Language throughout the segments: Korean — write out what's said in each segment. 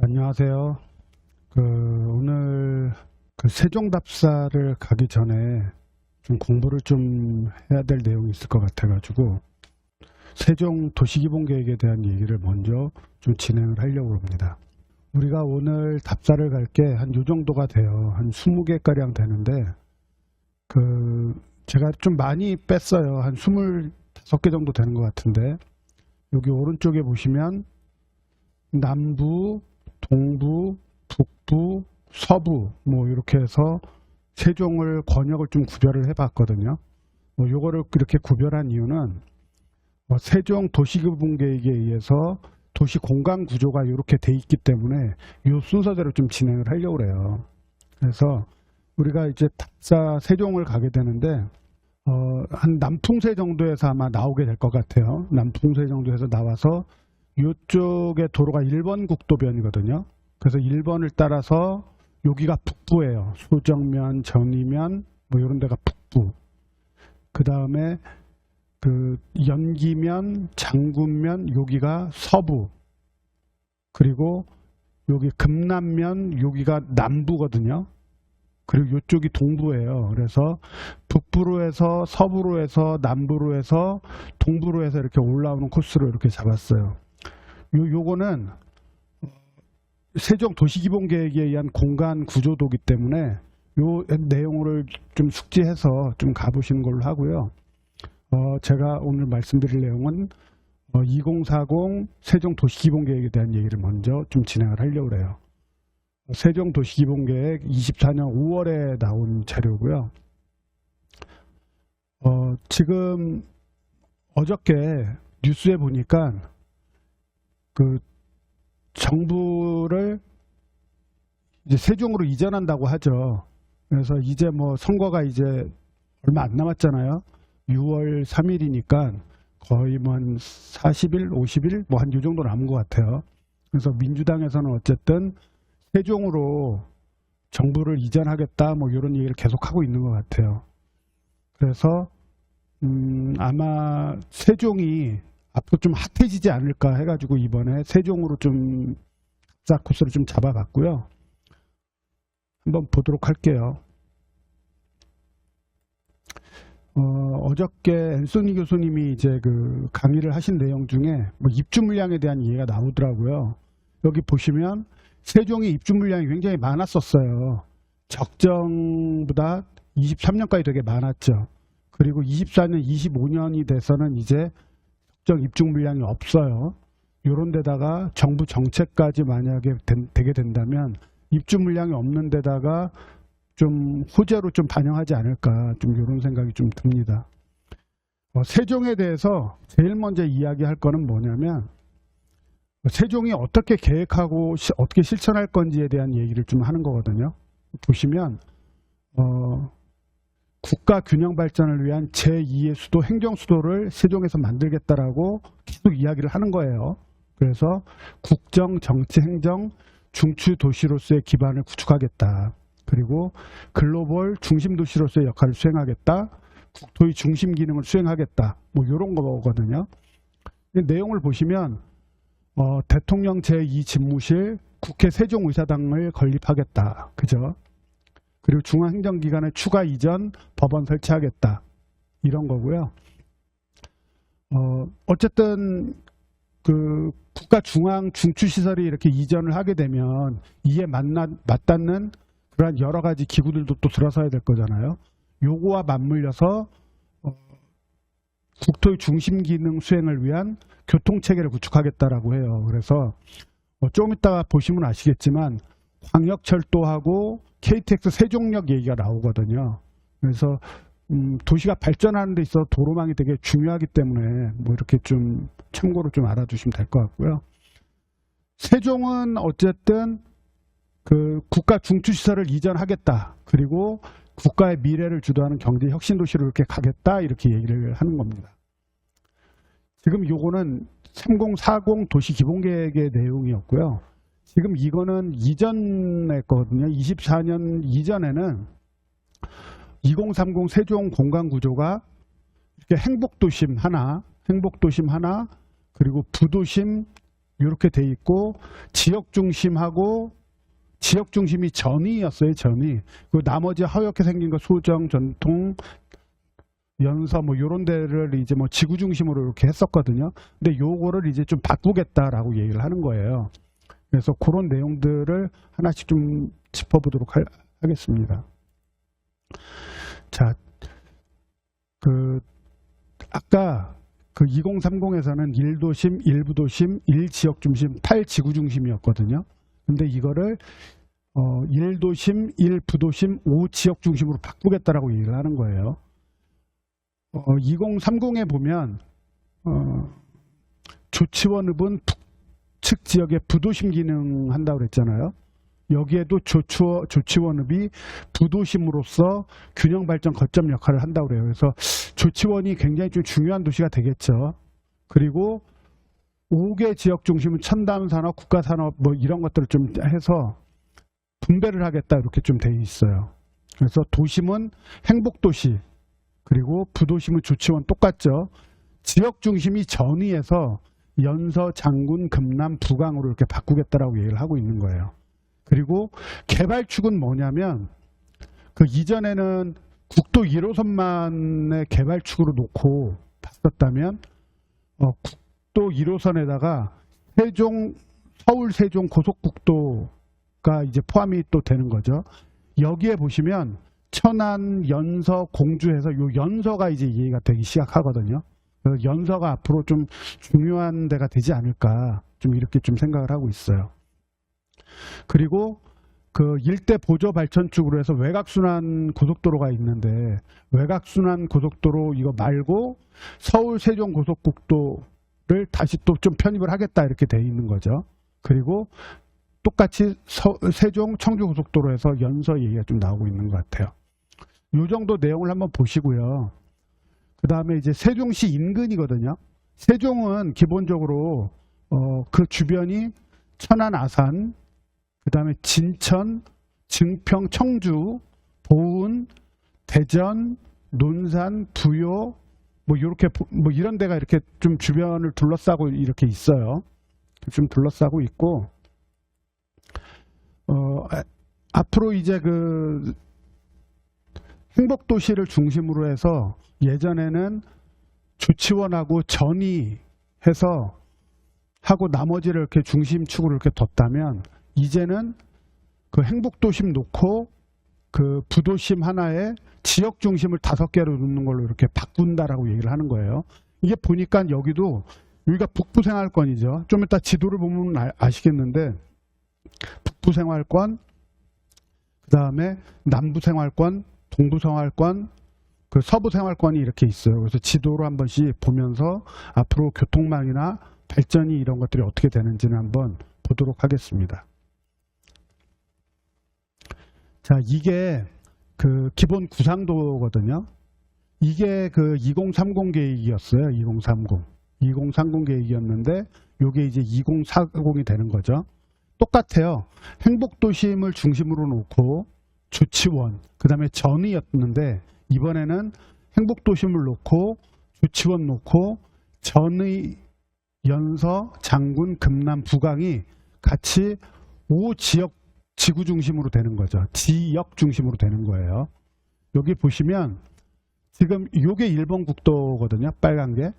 안녕하세요. 오늘 세종답사를 가기 전에 좀 공부를 좀 해야 될 내용이 있을 것 같아가지고 세종 도시기본계획에 대한 얘기를 먼저 좀 진행을 하려고 합니다. 우리가 오늘 답사를 갈 게 한 요 정도가 돼요. 한 20개가량 되는데 제가 좀 많이 뺐어요. 한 25개 정도 되는 것 같은데 여기 오른쪽에 보시면 남부, 동부, 북부, 서부 뭐 이렇게 해서 세종을 권역을 좀 구별을 해봤거든요. 요거를 이렇게 구별한 이유는 세종 도시기본계획에 의해서 도시 공간 구조가 이렇게 돼 있기 때문에 이 순서대로 좀 진행을 하려고 해요. 그래서 우리가 이제 답사 세종을 가게 되는데 한 남풍세 정도에서 아마 나오게 될 것 같아요. 남풍세 정도에서 나와서 이쪽에 도로가 1번 국도변이거든요. 그래서 1번을 따라서 여기가 북부예요. 소정면, 전이면 뭐 이런 데가 북부. 그 다음에 연기면, 장군면 여기가 서부. 그리고 여기 금남면 여기가 남부거든요. 그리고 이쪽이 동부예요. 그래서 북부로 해서 서부로 해서 남부로 해서 동부로 해서 이렇게 올라오는 코스로 이렇게 잡았어요. 요거는 세종 도시기본계획에 의한 공간 구조도기 때문에 요 내용을 좀 숙지해서 좀 가보시는 걸로 하고요. 제가 오늘 말씀드릴 내용은 2040 세종 도시기본계획에 대한 얘기를 먼저 좀 진행을 하려고 해요. 세종 도시기본계획 24년 5월에 나온 자료고요. 지금 어저께 뉴스에 보니까 정부를 이제 세종으로 이전한다고 하죠. 그래서 이제 뭐 선거가 이제 얼마 안 남았잖아요. 6월 3일이니까 거의 뭐 한 40일, 50일 뭐 한 요 정도 남은 것 같아요. 그래서 민주당에서는 어쨌든 세종으로 정부를 이전하겠다 뭐 이런 얘기를 계속하고 있는 것 같아요. 그래서 아마 세종이 앞으로 좀 핫해지지 않을까 해가지고 이번에 세종으로 좀 답사 코스를 좀 잡아봤고요. 한번 보도록 할게요. 어저께 앤소니 교수님이 이제 강의를 하신 내용 중에 뭐 입주 물량에 대한 얘기가 나오더라고요. 여기 보시면 세종이 입주 물량이 굉장히 많았었어요. 적정보다 23년까지 되게 많았죠. 그리고 24년, 25년이 돼서는 이제 적정 입주 물량이 없어요. 이런 데다가 정부 정책까지 만약에 되게 된다면 입주 물량이 없는 데다가 좀 호재로 좀 반영하지 않을까 좀 이런 생각이 좀 듭니다. 세종에 대해서 제일 먼저 이야기할 거는 뭐냐면 세종이 어떻게 계획하고 어떻게 실천할 건지에 대한 얘기를 좀 하는 거거든요. 보시면 국가 균형 발전을 위한 제2의 수도 행정수도를 세종에서 만들겠다라고 계속 이야기를 하는 거예요. 그래서 국정, 정치, 행정, 중추 도시로서의 기반을 구축하겠다. 그리고 글로벌 중심 도시로서의 역할을 수행하겠다. 국토의 중심 기능을 수행하겠다. 뭐 이런 거거든요. 내용을 보시면 대통령 제2집무실, 국회 세종의사당을 건립하겠다. 그죠? 그리고 중앙행정기관의 추가 이전, 법원 설치하겠다. 이런 거고요. 어쨌든 국가 중앙 중추시설이 이렇게 이전을 하게 되면 이에 맞닿는 그러한 여러 가지 기구들도 또 들어서야 될 거잖아요. 요거와 맞물려서 국토의 중심 기능 수행을 위한 교통체계를 구축하겠다라고 해요. 그래서 좀 이따가 보시면 아시겠지만 광역철도하고 KTX 세종역 얘기가 나오거든요. 그래서 도시가 발전하는 데 있어서 도로망이 되게 중요하기 때문에 뭐 이렇게 좀 참고로 좀 알아두시면 될 것 같고요. 세종은 어쨌든 국가 중추시설을 이전하겠다. 그리고 국가의 미래를 주도하는 경제 혁신 도시로 이렇게 가겠다. 이렇게 얘기를 하는 겁니다. 지금 요거는 3040 도시기본계획의 내용이었고요. 지금 이거는 이전의 거거든요. 24년 이전에는 2030 세종 공간구조가 이렇게 행복도심 하나, 그리고 부도심 이렇게 돼 있고 지역 중심하고 지역 중심이 전이었어요. 전이. 그 나머지 하얗게 생긴 거 소정, 전통, 연서 뭐 요런 데를 이제 뭐 지구 중심으로 이렇게 했었거든요. 근데 요거를 이제 좀 바꾸겠다라고 얘기를 하는 거예요. 그래서 그런 내용들을 하나씩 좀 짚어보도록 하겠습니다. 자, 아까 그 2030에서는 1도심, 1부도심, 1지역 중심, 8지구 중심이었거든요. 근데 이거를 1도심, 1부도심, 5지역 중심으로 바꾸겠다라고 얘기를 하는 거예요. 2030에 보면 조치원읍은 북측 지역에 부도심 기능 한다고 그랬잖아요. 여기에도 조치원읍이 부도심으로서 균형 발전 거점 역할을 한다고 그래요. 그래서 조치원이 굉장히 좀 중요한 도시가 되겠죠. 그리고 5개 지역 중심은 첨단 산업, 국가 산업 뭐 이런 것들을 좀 해서 분배를 하겠다 이렇게 좀 돼 있어요. 그래서 도심은 행복도시, 그리고 부도심은 조치원 똑같죠. 지역 중심이 전위에서 연서, 장군, 금남, 부강으로 이렇게 바꾸겠다라고 얘기를 하고 있는 거예요. 그리고 개발축은 뭐냐면 그 이전에는 국도 1호선만의 개발축으로 놓고 봤었다면 국도 1호선에다가 서울 세종 고속국도가 이제 포함이 또 되는 거죠. 여기에 보시면 천안, 연서, 공주해서 요 연서가 이제 이해가 되기 시작하거든요. 그래서 연서가 앞으로 좀 중요한 데가 되지 않을까 좀 이렇게 좀 생각을 하고 있어요. 그리고 그 일대 보조 발전축으로 해서 외곽순환 고속도로가 있는데 외곽순환 고속도로 이거 말고 서울 세종 고속국도를 다시 또 좀 편입을 하겠다 이렇게 돼 있는 거죠. 그리고 똑같이 세종 청주 고속도로에서 연서 얘기가 좀 나오고 있는 것 같아요. 이 정도 내용을 한번 보시고요. 그 다음에 이제 세종시 인근이거든요. 세종은 기본적으로 그 주변이 천안, 아산, 그 다음에 진천, 증평, 청주, 보은, 대전, 논산, 부요, 뭐 이렇게 뭐 이런 데가 이렇게 좀 주변을 둘러싸고 이렇게 있어요. 좀 둘러싸고 있고, 앞으로 이제 그 행복도시를 중심으로 해서 예전에는 조치원하고 전이해서 하고 나머지를 이렇게 중심축으로 이렇게 뒀다면 이제는 그 행복도심 놓고 그 부도심 하나에 지역 중심을 5개로 놓는 걸로 이렇게 바꾼다라고 얘기를 하는 거예요. 이게 보니까 여기도 여기가 북부생활권이죠. 좀 이따 지도를 보면 아시겠는데 북부생활권, 그 다음에 남부생활권, 동부생활권, 그 서부생활권이 이렇게 있어요. 그래서 지도로 한 번씩 보면서 앞으로 교통망이나 발전이 이런 것들이 어떻게 되는지는 한번 보도록 하겠습니다. 자, 이게 그 기본 구상도거든요. 이게 그 2030 계획이었어요. 2030 계획이었는데 이게 이제 2040이 되는 거죠. 똑같아요. 행복도심을 중심으로 놓고 조치원, 그 다음에 전이었는데 이번에는 행복도심을 놓고 조치원 놓고 전의, 연서, 장군, 금남, 부강이 같이 5지역 지구 중심으로 되는 거죠. 지역 중심으로 되는 거예요. 여기 보시면 지금 이게 1번 국도거든요. 빨간 게.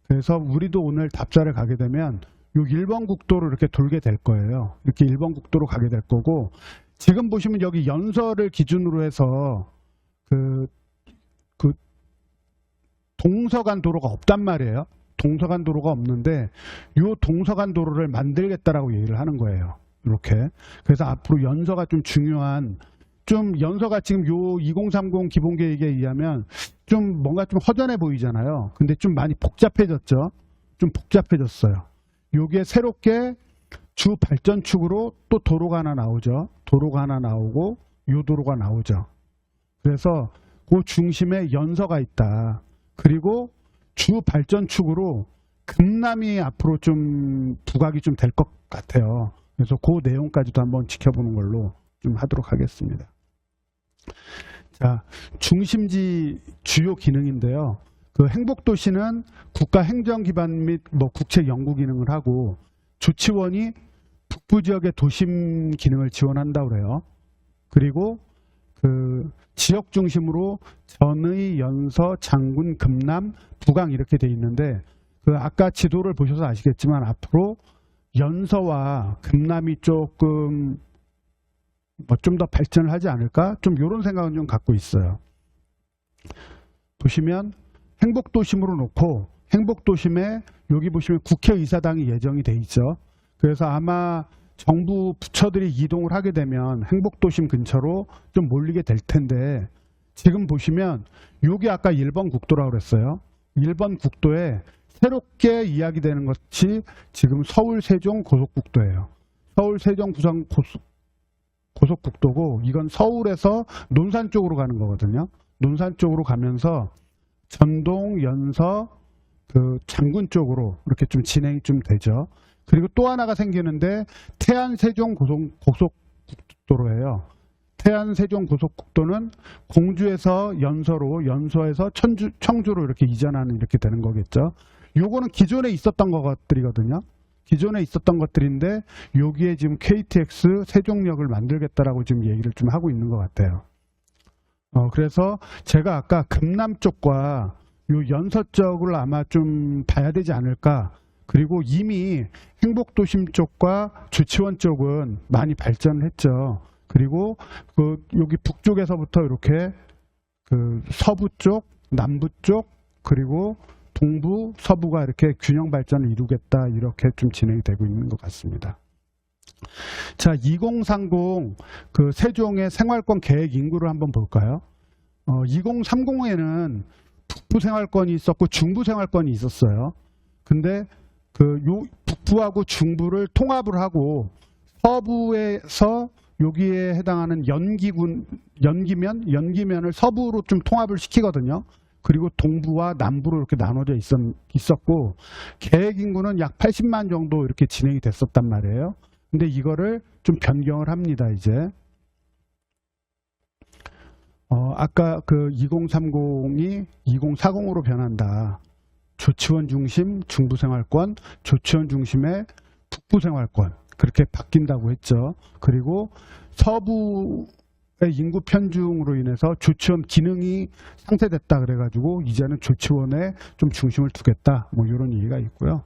그래서 우리도 오늘 답사를 가게 되면 요 1번 국도로 이렇게 돌게 될 거예요. 이렇게 1번 국도로 가게 될 거고, 지금 보시면 여기 연서를 기준으로 해서 그 동서간 도로가 없단 말이에요. 동서간 도로가 없는데 요 동서간 도로를 만들겠다라고 얘기를 하는 거예요. 이렇게. 그래서 앞으로 연서가 좀 중요한, 좀 연서가 지금 요 2030 기본 계획에 의하면 좀 뭔가 좀 허전해 보이잖아요. 근데 좀 많이 복잡해졌죠. 좀 복잡해졌어요. 요게 새롭게 주 발전축으로 또 도로가 하나 나오죠. 도로가 하나 나오고 요 도로가 나오죠. 그래서 그 중심에 연서가 있다. 그리고 주 발전축으로 금남이 앞으로 좀 부각이 좀 될 것 같아요. 그래서 그 내용까지도 한번 지켜보는 걸로 좀 하도록 하겠습니다. 자, 중심지 주요 기능인데요. 그 행복도시는 국가 행정 기반 및 뭐 국책 연구 기능을 하고, 조치원이 북부 지역의 도심 기능을 지원한다고 그래요. 그리고 그 지역 중심으로 전의, 연서, 장군, 금남, 부강 이렇게 돼 있는데 그 아까 지도를 보셔서 아시겠지만 앞으로 연서와 금남이 조금 좀 더 발전을 하지 않을까? 좀 이런 생각은 좀 갖고 있어요. 보시면 행복도심으로 놓고 행복도심에 여기 보시면 국회의사당이 예정이 돼 있죠. 그래서 아마 정부 부처들이 이동을 하게 되면 행복도심 근처로 좀 몰리게 될 텐데 지금 보시면 여기 아까 1번 국도라고 그랬어요. 1번 국도에 새롭게 이야기되는 것이 지금 서울 세종 고속국도예요. 서울 세종 부산 고속국도고 이건 서울에서 논산 쪽으로 가는 거거든요. 논산 쪽으로 가면서 전동, 연서, 그 장군 쪽으로 이렇게 좀 진행이 좀 되죠. 그리고 또 하나가 생기는데 태안 세종 고속국도로예요. 태안 세종 고속국도는 공주에서 연서로, 연서에서 청주로 이렇게 이전하는 이렇게 되는 거겠죠. 요거는 기존에 있었던 것들이거든요. 기존에 있었던 것들인데 여기에 지금 KTX 세종역을 만들겠다라고 지금 얘기를 좀 하고 있는 것 같아요. 그래서 제가 아까 금남 쪽과 요 연서 쪽을 아마 좀 봐야 되지 않을까. 그리고 이미 행복도심 쪽과 조치원 쪽은 많이 발전을 했죠. 그리고 그 여기 북쪽에서부터 이렇게 그 서부 쪽, 남부 쪽, 그리고 동부, 서부가 이렇게 균형 발전을 이루겠다 이렇게 좀 진행이 되고 있는 것 같습니다. 자, 2030 그 세종의 생활권 계획 인구를 한번 볼까요? 2030에는 북부 생활권이 있었고 중부 생활권이 있었어요. 근데 그 요 북부하고 중부를 통합을 하고 서부에서 여기에 해당하는 연기면을 서부로 좀 통합을 시키거든요. 그리고 동부와 남부로 이렇게 나눠져 있었고 계획 인구는 약 80만 정도 이렇게 진행이 됐었단 말이에요. 근데 이거를 좀 변경을 합니다, 이제. 아까 그 2030이 2040으로 변한다. 조치원 중심 중부생활권, 조치원 중심의 북부생활권 그렇게 바뀐다고 했죠. 그리고 서부의 인구 편중으로 인해서 조치원 기능이 상쇄됐다 그래가지고 이제는 조치원에 좀 중심을 두겠다. 뭐 이런 얘기가 있고요.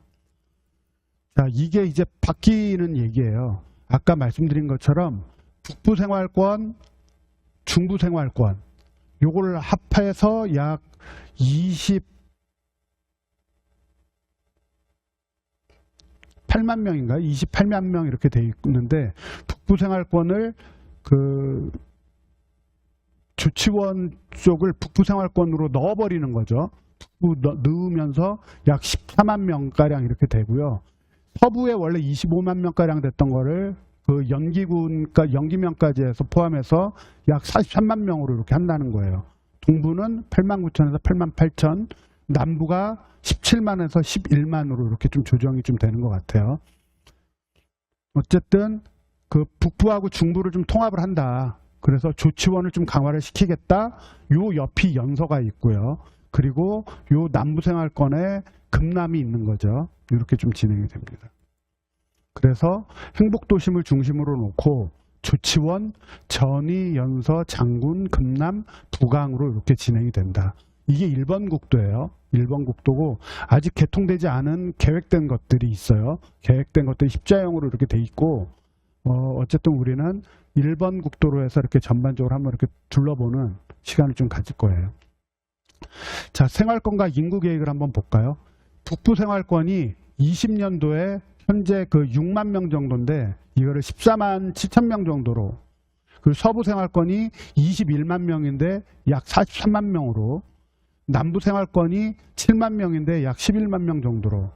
자, 이게 이제 바뀌는 얘기예요. 아까 말씀드린 것처럼 북부생활권, 중부생활권 요걸 합해서 약 28만 명인가요? 28만 명 이렇게 돼 있는데 북부생활권을 그 조치원 쪽을 북부생활권으로 넣어버리는 거죠. 넣으면서 약 14만 명가량 이렇게 되고요. 서부에 원래 25만 명가량 됐던 거를 그 연기면까지 해서 포함해서 약 43만 명으로 이렇게 한다는 거예요. 동부는 8만 9천에서 8만 8천, 남부가 17만에서 11만으로 이렇게 좀 조정이 좀 되는 것 같아요. 어쨌든 그 북부하고 중부를 좀 통합을 한다. 그래서 조치원을 좀 강화를 시키겠다. 요 옆이 연서가 있고요. 그리고 요 남부생활권에 금남이 있는 거죠. 이렇게 좀 진행이 됩니다. 그래서 행복도심을 중심으로 놓고 조치원, 전의, 연서, 장군, 금남, 부강으로 이렇게 진행이 된다. 이게 1번 국도예요. 1번 국도고 아직 개통되지 않은 계획된 것들이 있어요. 계획된 것들이 십자형으로 이렇게 돼 있고 어쨌든 우리는 1번 국도로 해서 이렇게 전반적으로 한번 이렇게 둘러보는 시간을 좀 가질 거예요. 자, 생활권과 인구 계획을 한번 볼까요? 북부 생활권이 20년도에 현재 그 6만 명 정도인데 이거를 14만 7천 명 정도로, 그리고 서부 생활권이 21만 명인데 약 43만 명으로, 남부 생활권이 7만 명인데 약 11만 명 정도로,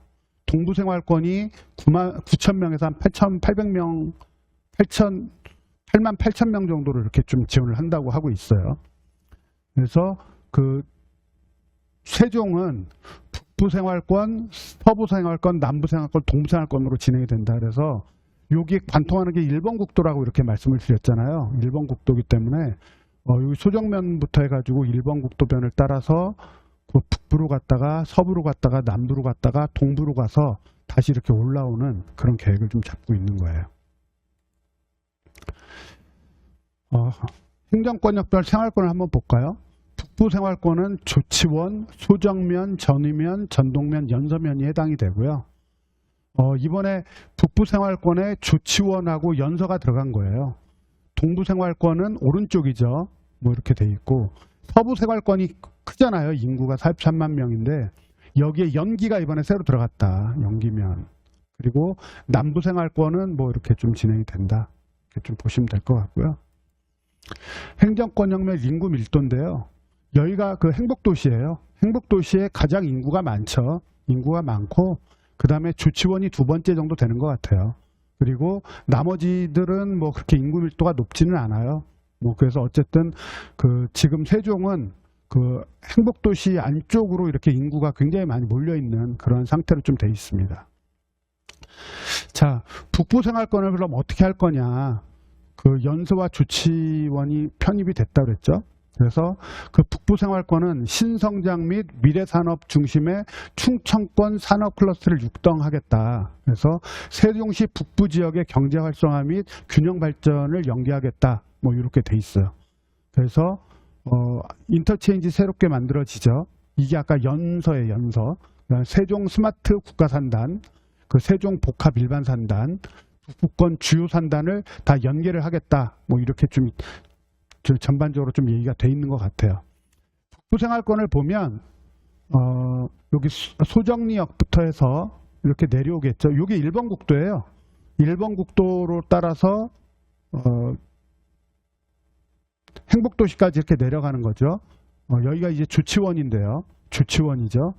동부 생활권이 9만 9천 명에서 한 8,800명, 8만 8천 명 정도로 이렇게 좀 지원을 한다고 하고 있어요. 그래서 그 세종은 북부 생활권, 서부 생활권, 남부 생활권, 동부 생활권으로 진행이 된다. 그래서 여기 관통하는 게 1번 국도라고 이렇게 말씀을 드렸잖아요. 1번 국도이기 때문에 여기 소정면부터 해가지고 1번 국도변을 따라서 그 북부로 갔다가 서부로 갔다가 남부로 갔다가 동부로 가서 다시 이렇게 올라오는 그런 계획을 좀 잡고 있는 거예요. 행정권역별 생활권을 한번 볼까요? 북부 생활권은 조치원, 소정면, 전위면, 전동면, 연서면이 해당이 되고요. 이번에 북부 생활권에 조치원하고 연서가 들어간 거예요. 동부 생활권은 오른쪽이죠. 뭐 이렇게 돼 있고, 서부 생활권이 크잖아요. 인구가 43만 명인데 여기에 연기가 이번에 새로 들어갔다. 연기면. 그리고 남부 생활권은 뭐 이렇게 좀 진행이 된다. 이렇게 좀 보시면 될 것 같고요. 행정권역별 인구 밀도인데요. 여기가 그 행복도시예요. 행복도시에 가장 인구가 많죠. 인구가 많고 그 다음에 조치원이 두 번째 정도 되는 것 같아요. 그리고 나머지들은 뭐 그렇게 인구 밀도가 높지는 않아요. 뭐 그래서 어쨌든 그 지금 세종은 그 행복도시 안쪽으로 이렇게 인구가 굉장히 많이 몰려 있는 그런 상태로 좀 돼 있습니다. 자, 북부 생활권을 그럼 어떻게 할 거냐? 그 연서와 조치원이 편입이 됐다 그랬죠. 그래서 그 북부 생활권은 신성장 및 미래산업 중심의 충청권 산업 클러스터를 육성하겠다. 그래서 세종시 북부 지역의 경제 활성화 및 균형 발전을 연계하겠다. 뭐 이렇게 돼 있어요. 그래서 인터체인지 새롭게 만들어지죠. 이게 아까 연서예요, 연서. 세종 스마트 국가산단, 그 세종 복합 일반산단, 북부권 주요 산단을 다 연계를 하겠다. 뭐 이렇게 좀 전반적으로 좀 얘기가 돼 있는 것 같아요. 북부 생활권을 보면 여기 소정리역부터 해서 이렇게 내려오겠죠. 이게 1번 국도예요. 1번 국도로 따라서 행복도시까지 이렇게 내려가는 거죠. 여기가 이제 조치원인데요. 조치원이죠.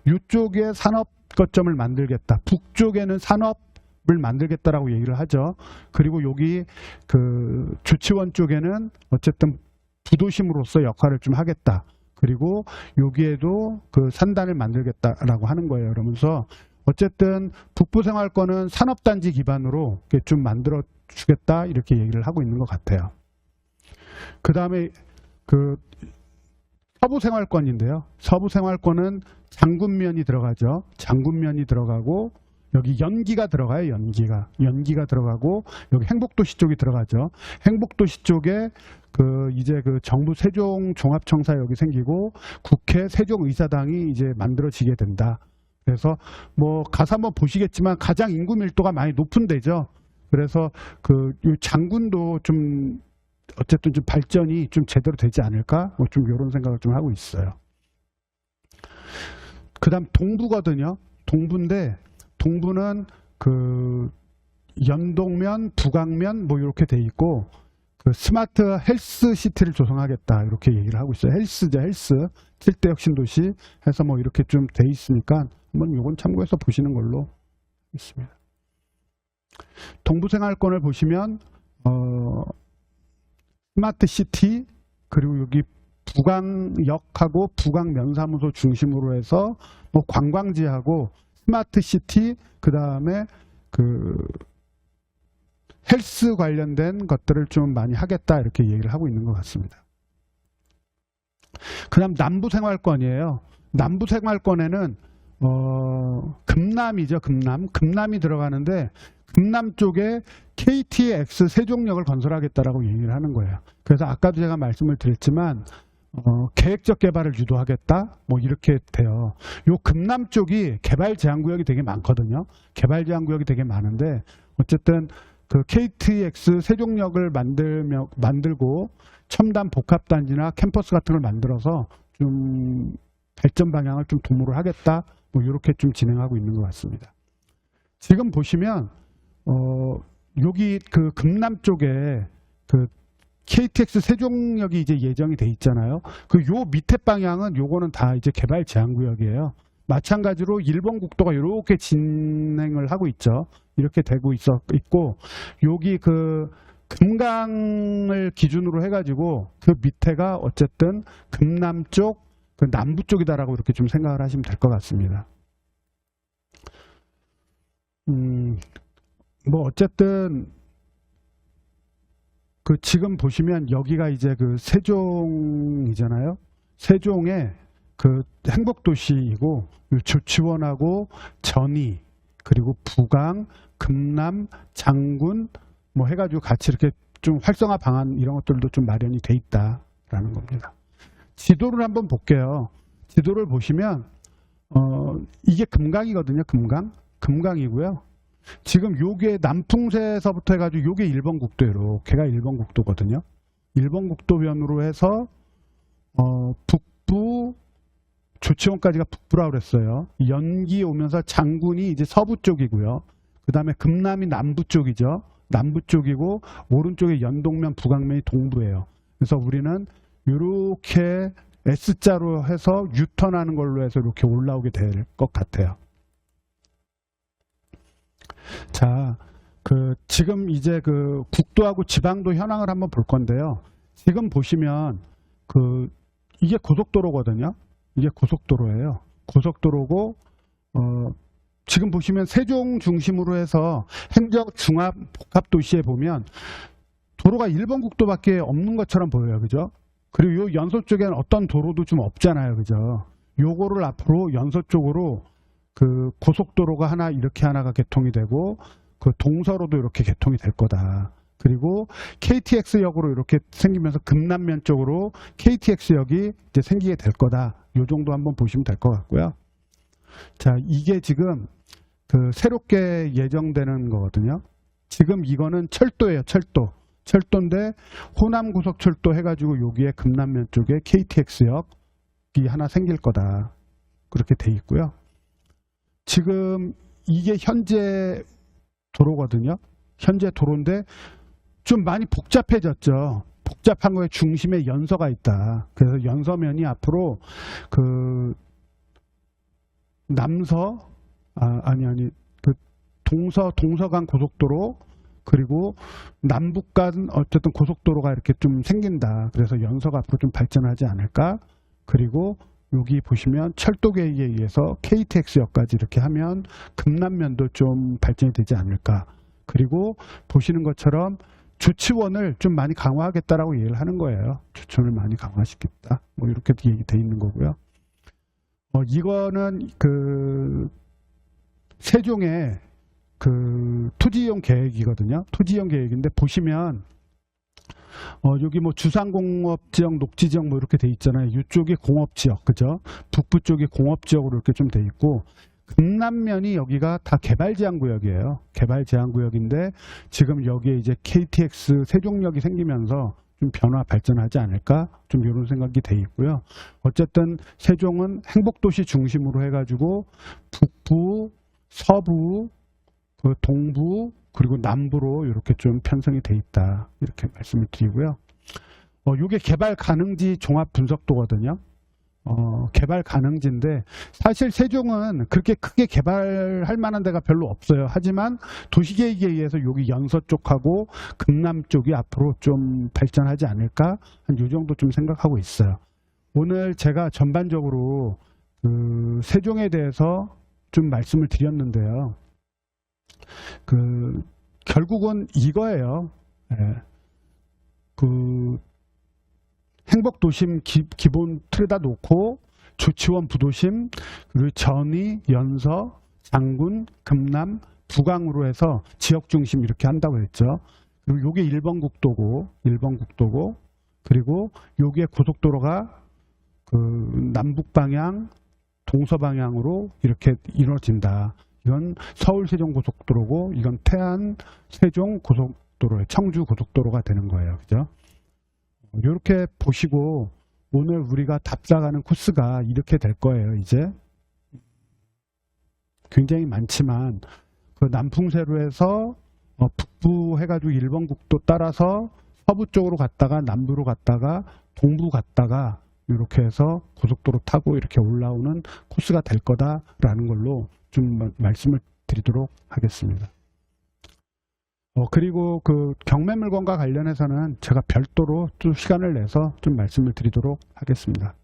이쪽에 산업 거점을 만들겠다. 북쪽에는 산업을 만들겠다라고 얘기를 하죠. 그리고 여기 그 조치원 쪽에는 어쨌든 부도심으로서 역할을 좀 하겠다. 그리고 여기에도 그 산단을 만들겠다라고 하는 거예요. 그러면서 어쨌든 북부 생활권은 산업단지 기반으로 이렇게 좀 만들어 주겠다 이렇게 얘기를 하고 있는 것 같아요. 그 다음에 그 서부 생활권인데요. 서부 생활권은 장군면이 들어가죠. 장군면이 들어가고 여기 연기가 들어가요. 연기가 들어가고 여기 행복도시 쪽이 들어가죠. 행복도시 쪽에 그 이제 그 정부 세종 종합청사 여기 생기고 국회 세종의사당이 이제 만들어지게 된다. 그래서 뭐 가서 한번 보시겠지만 가장 인구 밀도가 많이 높은 데죠. 그래서 그 장군도 좀 어쨌든 좀 발전이 좀 제대로 되지 않을까? 뭐 좀 이런 생각을 좀 하고 있어요. 그 다음 동부거든요. 동부인데 동부는 그 연동면, 북악면 뭐 이렇게 돼 있고 그 스마트 헬스 시티를 조성하겠다 이렇게 얘기를 하고 있어요. 헬스죠, 헬스. 7대 혁신도시 해서 뭐 이렇게 좀 돼 있으니까 한번 요건 참고해서 보시는 걸로 있습니다. 동부 생활권을 보시면 스마트 시티 그리고 여기 북악역하고 북악면사무소 중심으로 해서 뭐 관광지하고 스마트 시티 그 다음에 그 헬스 관련된 것들을 좀 많이 하겠다 이렇게 얘기를 하고 있는 것 같습니다. 그 다음 남부 생활권이에요. 남부 생활권에는 금남이죠. 금남이 들어가는데 금남 쪽에 KTX 세종역을 건설하겠다라고 얘기를 하는 거예요. 그래서 아까도 제가 말씀을 드렸지만 계획적 개발을 유도하겠다 뭐 이렇게 돼요. 요 금남 쪽이 개발 제한구역이 되게 많거든요. 개발 제한구역이 되게 많은데 어쨌든 그 KTX 세종역을 만들고 첨단 복합단지나 캠퍼스 같은 걸 만들어서 좀 발전 방향을 좀 도모를 하겠다 뭐 이렇게 좀 진행하고 있는 것 같습니다. 지금 보시면 여기 그 금남 쪽에 그 KTX 세종역이 이제 예정이 돼 있잖아요. 그 요 밑에 방향은 요거는 다 이제 개발 제한구역이에요. 마찬가지로 일본 국도가 이렇게 진행을 하고 있죠. 이렇게 되고 있고 여기 그 금강을 기준으로 해가지고 그 밑에가 어쨌든 금남 쪽, 그 남부 쪽이다라고 이렇게 좀 생각을 하시면 될 것 같습니다. 뭐 어쨌든 그 지금 보시면 여기가 이제 그 세종이잖아요. 세종의 그 행복도시이고 조치원하고 전이 그리고 부강, 금남, 장군 뭐 해가지고 같이 이렇게 좀 활성화 방안 이런 것들도 좀 마련이 돼 있다라는 겁니다. 지도를 한번 볼게요. 지도를 보시면 이게 금강이거든요. 금강이고요. 지금 요게 남풍세에서부터 해가지고 요게 일본 국도예요. 걔가 일본 국도거든요. 일본 국도변으로 해서 북부 조치원까지가 북부라고 그랬어요. 연기 오면서 장군이 이제 서부 쪽이고요. 그 다음에 금남이 남부 쪽이죠. 남부 쪽이고 오른쪽에 연동면 북악면이 동부예요. 그래서 우리는 이렇게 S자로 해서 유턴하는 걸로 해서 이렇게 올라오게 될 것 같아요. 자, 지금 이제 국도하고 지방도 현황을 한번 볼 건데요. 지금 보시면 이게 고속도로거든요. 이게 고속도로예요. 고속도로고 지금 보시면 세종 중심으로 해서 행정중합복합도시에 보면 도로가 1번 국도밖에 없는 것처럼 보여요. 그죠? 그리고 요 연서 쪽에는 어떤 도로도 좀 없잖아요. 그죠? 요거를 앞으로 연서 쪽으로 고속도로가 이렇게 하나가 개통이 되고 동서로도 이렇게 개통이 될 거다. 그리고 KTX역으로 이렇게 생기면서 금남면 쪽으로 KTX역이 이제 생기게 될 거다. 요 정도 한번 보시면 될 것 같고요. 자, 이게 지금 새롭게 예정되는 거거든요. 지금 이거는 철도예요. 철도인데 호남고속철도 해가지고 여기에 금남면 쪽에 KTX역이 하나 생길 거다. 그렇게 돼 있고요. 지금 이게 현재 도로거든요. 현재 도로인데 좀 많이 복잡해졌죠. 복잡한 거에 중심에 연서가 있다. 그래서 연서면이 앞으로 동서간 고속도로 그리고 남북 간 어쨌든 고속도로가 이렇게 좀 생긴다. 그래서 연서가 앞으로 좀 발전하지 않을까. 그리고 여기 보시면 철도 계획에 의해서 KTX역까지 이렇게 하면 금남면도 좀 발전이 되지 않을까. 그리고 보시는 것처럼 조치원을 좀 많이 강화하겠다라고 얘기를 하는 거예요. 조치원을 많이 강화시켰다. 뭐 이렇게 얘기돼 있는 거고요. 이거는 세종의 토지이용 계획이거든요. 토지이용 계획인데 보시면 여기 뭐 주상공업지역, 녹지지역 뭐 이렇게 돼 있잖아요. 이쪽이 공업지역, 그죠? 북부 쪽이 공업지역으로 이렇게 좀 돼 있고 금남면이 여기가 다 개발제한구역이에요. 개발제한구역인데 지금 여기에 이제 KTX 세종역이 생기면서 좀 변화 발전하지 않을까? 좀 이런 생각이 돼 있고요. 어쨌든 세종은 행복도시 중심으로 해가지고 북부, 서부, 동부 그리고 남부로 이렇게 좀 편성이 돼 있다. 이렇게 말씀을 드리고요. 이게 개발 가능지 종합 분석도거든요. 개발 가능지인데 사실 세종은 그렇게 크게 개발할 만한 데가 별로 없어요. 하지만 도시계획에 의해서 여기 연서 쪽하고 금남 쪽이 앞으로 좀 발전하지 않을까? 한 요 정도 좀 생각하고 있어요. 오늘 제가 전반적으로 세종에 대해서 좀 말씀을 드렸는데요. 결국은 이거예요. 행복도심 기본 틀에다 놓고 조치원 부도심, 그리고 전위, 연서, 장군, 금남, 부강으로 해서 지역 중심 이렇게 한다고 했죠. 그리고 요게 1번 국도고, 그리고 요게 고속도로가 남북 방향, 동서 방향으로 이렇게 이루어진다. 이건 서울 세종 고속도로고, 이건 태안 세종 고속도로의 청주 고속도로가 되는 거예요. 그죠? 이렇게 보시고 오늘 우리가 답사가는 코스가 이렇게 될 거예요. 이제 굉장히 많지만 남풍세로 해서 북부 해가지고 1번 국도 따라서 서부 쪽으로 갔다가 남부로 갔다가 동부 갔다가 이렇게 해서 고속도로 타고 이렇게 올라오는 코스가 될 거다라는 걸로 좀 말씀을 드리도록 하겠습니다. 그리고 경매물건과 관련해서는 제가 별도로 좀 시간을 내서 좀 말씀을 드리도록 하겠습니다.